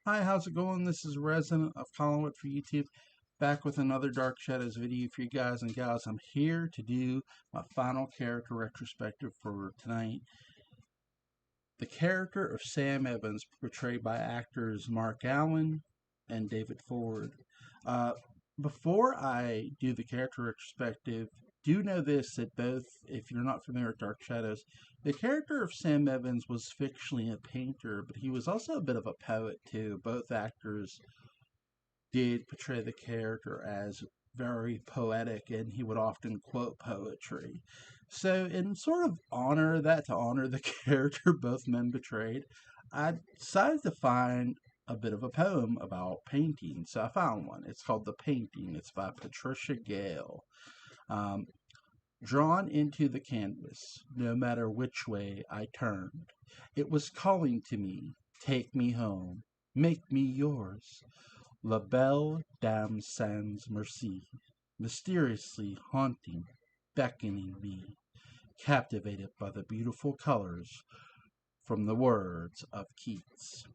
Hi, how's it going? This is Resident of Collinwood for YouTube, back with another Dark Shadows video for you guys and gals. I'm here to do my final character retrospective for tonight. The character of Sam Evans, portrayed by actors Mark Allen and David Ford. Uh, Before I do the character retrospective, do know this, that both, if you're not familiar with Dark Shadows, the character of Sam Evans was fictionally a painter, but he was also a bit of a poet too. Both actors did portray the character as very poetic, and he would often quote poetry. So, in sort of honor that, to honor the character both men portrayed, I decided to find a bit of a poem about painting. So I found one. It's called The Painting. It's by Patricia Gale. Um, Drawn into the canvas, no matter which way I turned, it was calling to me, take me home, make me yours. La Belle Dame Sans Merci, mysteriously haunting, beckoning me, captivated by the beautiful colors from the words of Keats.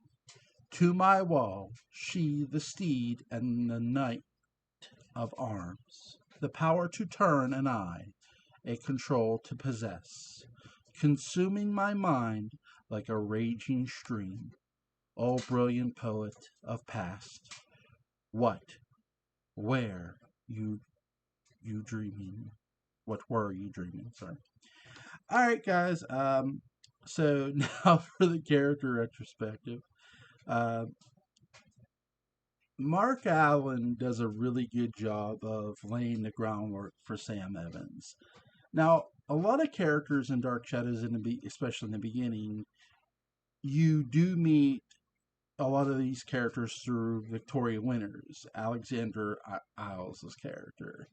To my wall, she, the steed, and the knight of arms, the power to turn, and I, a control to possess, consuming my mind like a raging stream. O brilliant poet of past, what, where you dreaming? What were you dreaming? Sorry. All right, guys. So now for the character retrospective. Uh, Mark Allen does a really good job of laying the groundwork for Sam Evans. Now, a lot of characters in Dark Shadows, especially in the beginning, you do meet a lot of these characters through Victoria Winters, Alexander Isles' character.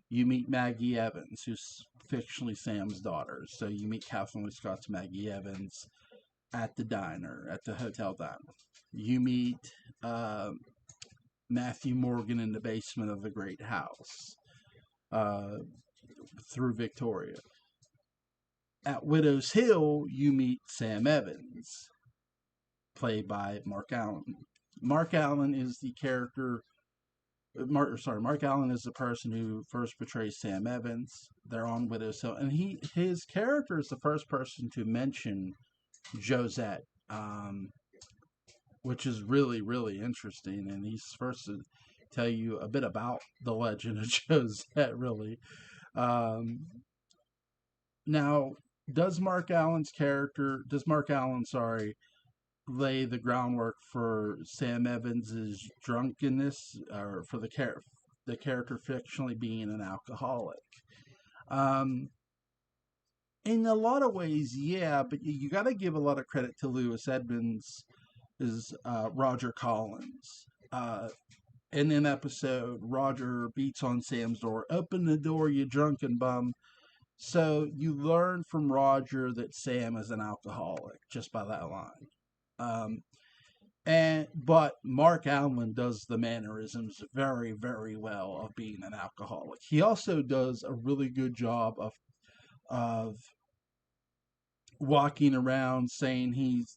You meet Maggie Evans, who's fictionally Sam's daughter. So you meet Catherine Lee Scott's Maggie Evans at the diner, at the hotel diner. You meet Matthew Morgan in the basement of the great house uh, through Victoria. At Widow's Hill, you meet Sam Evans, played by Mark Allen. Mark Allen is the character. Mark Allen is the person who first portrays Sam Evans. They're on Widow's Hill, and his character is the first person to mention Josette, which is really interesting. And he's first to tell you a bit about the legend of Josette, really. Um, Now, does Mark Allen, sorry, lay the groundwork for Sam Evans's drunkenness, or for the character fictionally being an alcoholic? Um, in a lot of ways, yeah, but you got to give a lot of credit to Lewis Edmonds, is Roger Collins. In an episode, Roger beats on Sam's door. Open the door, you drunken bum. So you learn from Roger that Sam is an alcoholic just by that line. Um, but Mark Allen does the mannerisms very well of being an alcoholic. He also does a really good job of walking around saying he's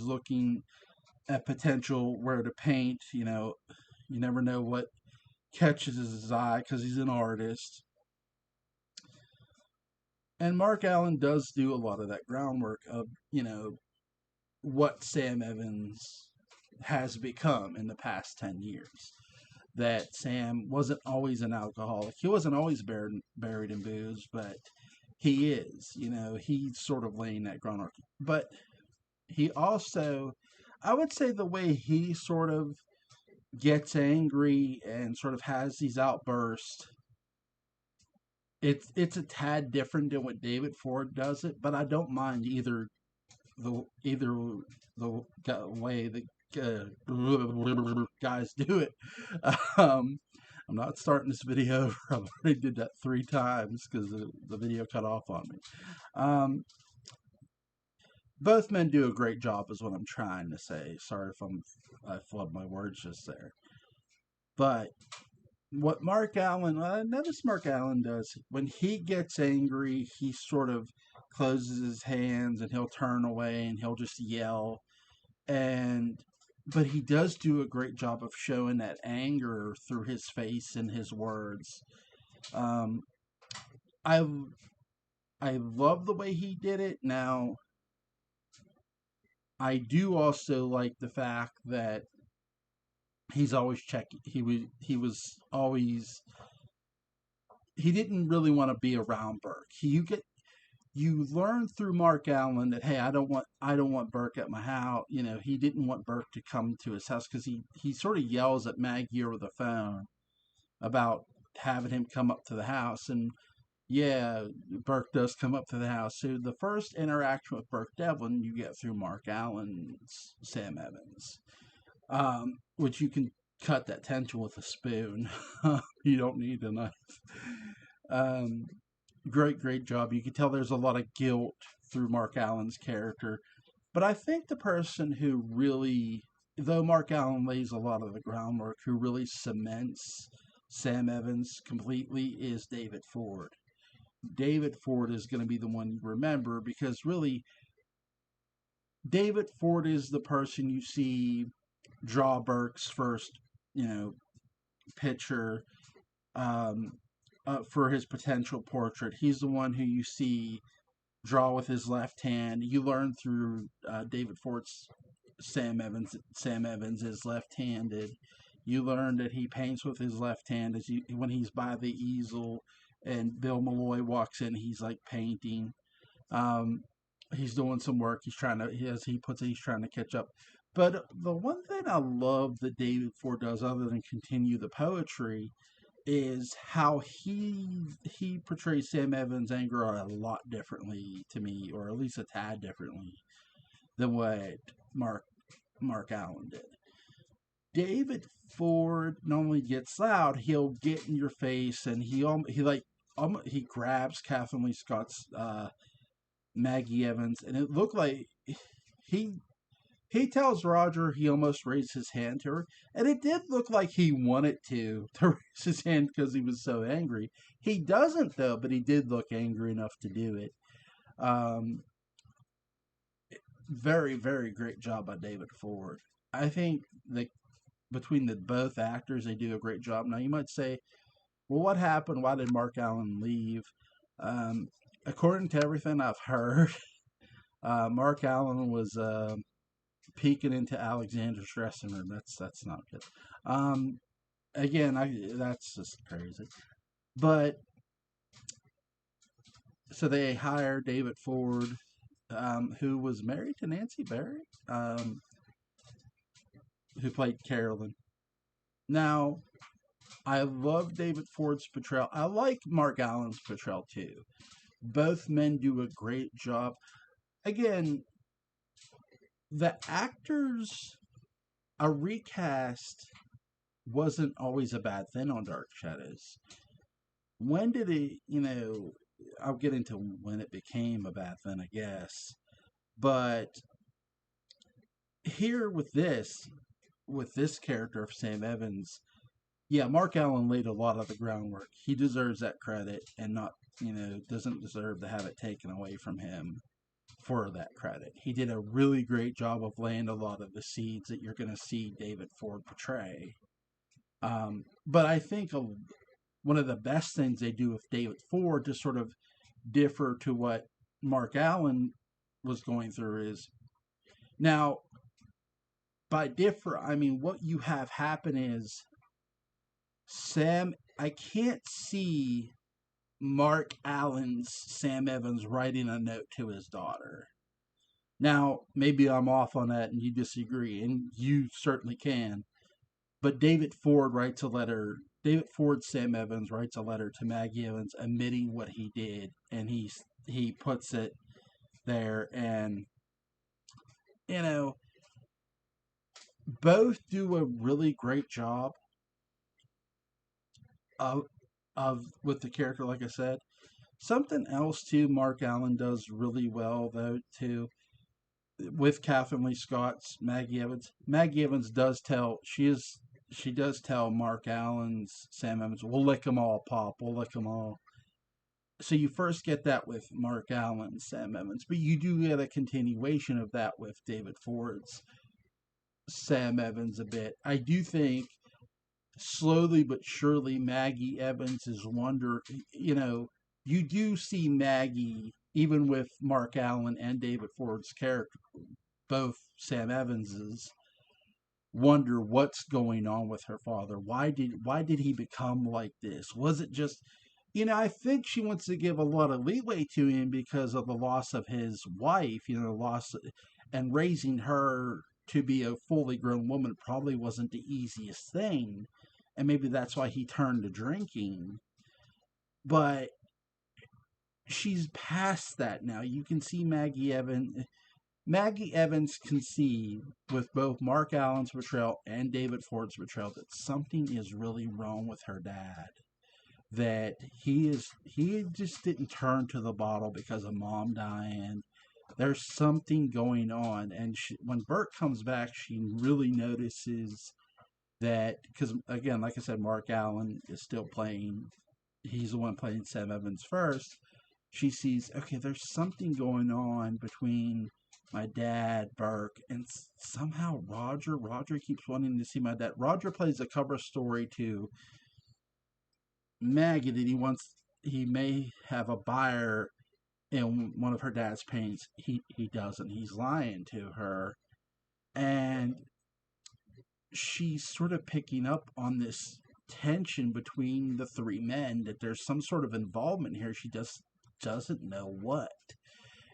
looking at potential where to paint. You never know what catches his eye because he's an artist. And Mark Allen does do a lot of that groundwork of, what Sam Evans has become in the past 10 years. That Sam wasn't always an alcoholic. He wasn't always buried in booze, but he is. He's sort of laying that groundwork. But he also, I would say, the way he sort of gets angry and sort of has these outbursts, it's a tad different than what David Ford does it, but I don't mind either the way the guys do it. Um, I'm not starting this video over. I already did that 3 times because the video cut off on me. Both men do a great job, is what I'm trying to say. Sorry if I flubbed my words just there. But what I notice Mark Allen does, when he gets angry, he sort of closes his hands and he'll turn away and he'll just yell. And but he does do a great job of showing that anger through his face and his words. Um, I I love the way he did it. Now, I do also like the fact that he's always checking. He was always, he didn't really want to be around Burke. You learn through Mark Allen that, hey, I don't want Burke at my house. He didn't want Burke to come to his house because he sort of yells at Maggie over the phone about having him come up to the house. And yeah, Burke does come up to the house. So the first interaction with Burke Devlin you get through Mark Allen's Sam Evans, which you can cut that tension with a spoon. You don't need a knife. Um, great job. You can tell there's a lot of guilt through Mark Allen's character. But I think the person who really, though Mark Allen lays a lot of the groundwork, who really cements Sam Evans completely is David Ford. David Ford is going to be the one you remember because really, David Ford is the person you see draw Burke's first, you know, picture um, for his potential portrait. He's the one who you see draw with his left hand. You learn through David Ford's Sam Evans. Sam Evans is left-handed. You learn that he paints with his left hand when he's by the easel, and Bill Malloy walks in. He's like painting. Um, he's doing some work. He's trying to, as he puts it, he's trying to catch up. But the one thing I love that David Ford does, other than continue the poetry, is how he portrays Sam Evans' anger a lot differently to me, or at least a tad differently than what Mark Mark Allen did. David Ford normally gets loud. He'll get in your face, and he grabs Kathleen Lee Scott's Maggie Evans, and it looked like he he tells Roger he almost raised his hand to her, and it did look like he wanted to raise his hand because he was so angry. He doesn't though, but he did look angry enough to do it. Um, very great job by David Ford. I think that between the both actors, they do a great job. Now you might say, well, what happened? Why did Mark Allen leave? Um, According to everything I've heard, Mark Allen was peeking into Alexander's dressing room. That's not good. Um, Again, that's just crazy. But so they hire David Ford, who was married to Nancy Berry, who played Carolyn. Now, I love David Ford's portrayal. I like Mark Allen's portrayal too. Both men do a great job. Again, the actors, a recast wasn't always a bad thing on Dark Shadows. When did it, I'll get into when it became a bad thing, I guess. But here with this character of Sam Evans, yeah, Mark Allen laid a lot of the groundwork. He deserves that credit and not, doesn't deserve to have it taken away from him for that credit. He did a really great job of laying a lot of the seeds that you're going to see David Ford portray. But I think one of the best things they do with David Ford to sort of differ to what Mark Allen was going through is now, by differ, I mean what you have happen is I can't see Mark Allen's Sam Evans writing a note to his daughter. Now, maybe I'm off on that and you disagree, and you certainly can. But David Ford Sam Evans writes a letter to Maggie Evans admitting what he did, and he puts it there, and you know, both do a really great job of with the character, like I said. Something else too Mark Allen does really well though too with Kathleen Lee Scott's Maggie Evans. Maggie Evans she does tell Mark Allen's Sam Evans, "We'll lick them all, Pop. We'll lick them all." So you first get that with Mark Allen's Sam Evans, but you do get a continuation of that with David Ford's Sam Evans a bit. I do think slowly but surely Maggie Evans is you know, you do see Maggie, even with Mark Allen and David Ford's character, both Sam Evans's, wonder what's going on with her father. Why did he become like this? Was it just, I think she wants to give a lot of leeway to him because of the loss of his wife, loss, and raising her to be a fully grown woman probably wasn't the easiest thing. And maybe that's why he turned to drinking. But she's past that now. You can see Maggie Evans conceived with both Mark Allen's portrayal and David Ford's portrayal that something is really wrong with her dad. That he just didn't turn to the bottle because of mom dying. There's something going on, and when Bert comes back, she really notices that, because again, like I said, Mark Allen is still playing. He's the one playing Sam Evans first. She sees, okay, there's something going on between my dad, Burke, and somehow Roger. Roger keeps wanting to see my dad. Roger plays a cover story to Maggie that he may have a buyer in one of her dad's paintings. He doesn't. He's lying to her, and she's sort of picking up on this tension between the three men, that there's some sort of involvement here. She just doesn't know what.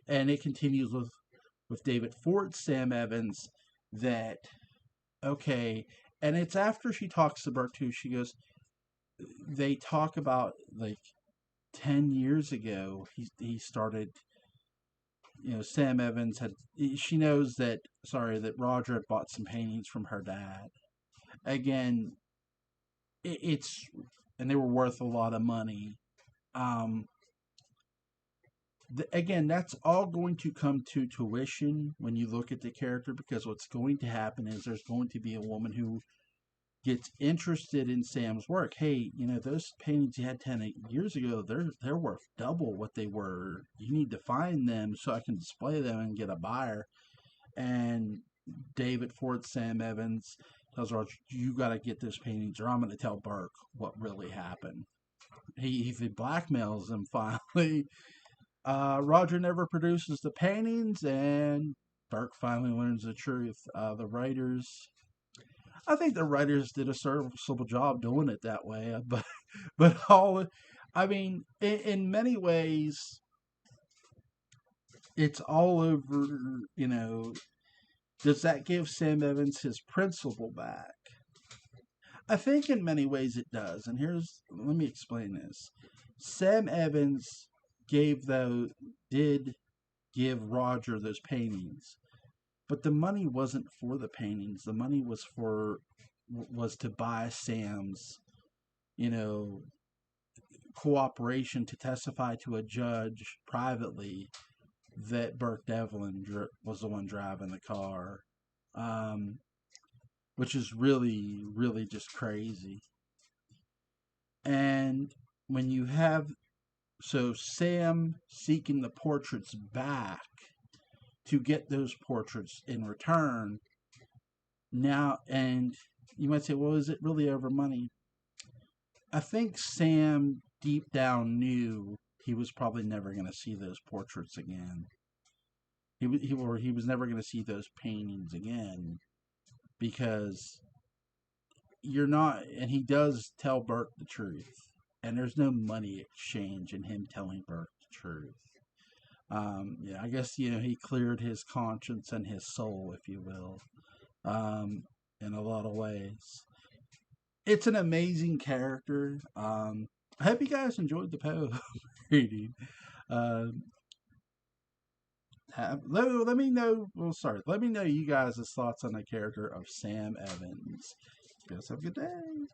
And it continues with David Ford, Sam Evans, that, okay, and it's after she talks to Bert too. She goes, they talk about like 10 years ago, he started, Sam Evans had, she knows that, sorry, that Roger had bought some paintings from her dad. Again, it's, and they were worth a lot of money. Um, again, that's all going to come to tuition when you look at the character, because what's going to happen is there's going to be a woman who gets interested in Sam's work. Hey, those paintings you had 10 years ago, they're worth double what they were. You need to find them so I can display them and get a buyer. And David Ford, Sam Evans, tells Roger, you got to get those paintings or I'm going to tell Burke what really happened. He blackmails him finally. Roger never produces the paintings, and Burke finally learns the truth. I think the writers did a serviceable job doing it that way, but I mean, in many ways, it's all over. Does that give Sam Evans his principle back? I think in many ways it does, and let me explain this. Sam Evans did give Roger those paintings, but the money wasn't for the paintings. The money was to buy Sam's, you know, cooperation to testify to a judge privately that Burke Devlin was the one driving the car, um, which is really, really just crazy. And when you have Sam seeking the portraits back to get those portraits in return. Now, and you might say, well, is it really over money? I think Sam deep down knew he was probably never going to see those portraits again. He was never going to see those paintings again, because you're not, and he does tell Burke the truth, and there's no money exchange in him telling Burke the truth. Yeah, I guess he cleared his conscience and his soul, if you will, in a lot of ways. It's an amazing character. I hope you guys enjoyed the poem reading. Uh, let me know. Well, sorry. Let me know you guys' thoughts on the character of Sam Evans. You guys have a good day.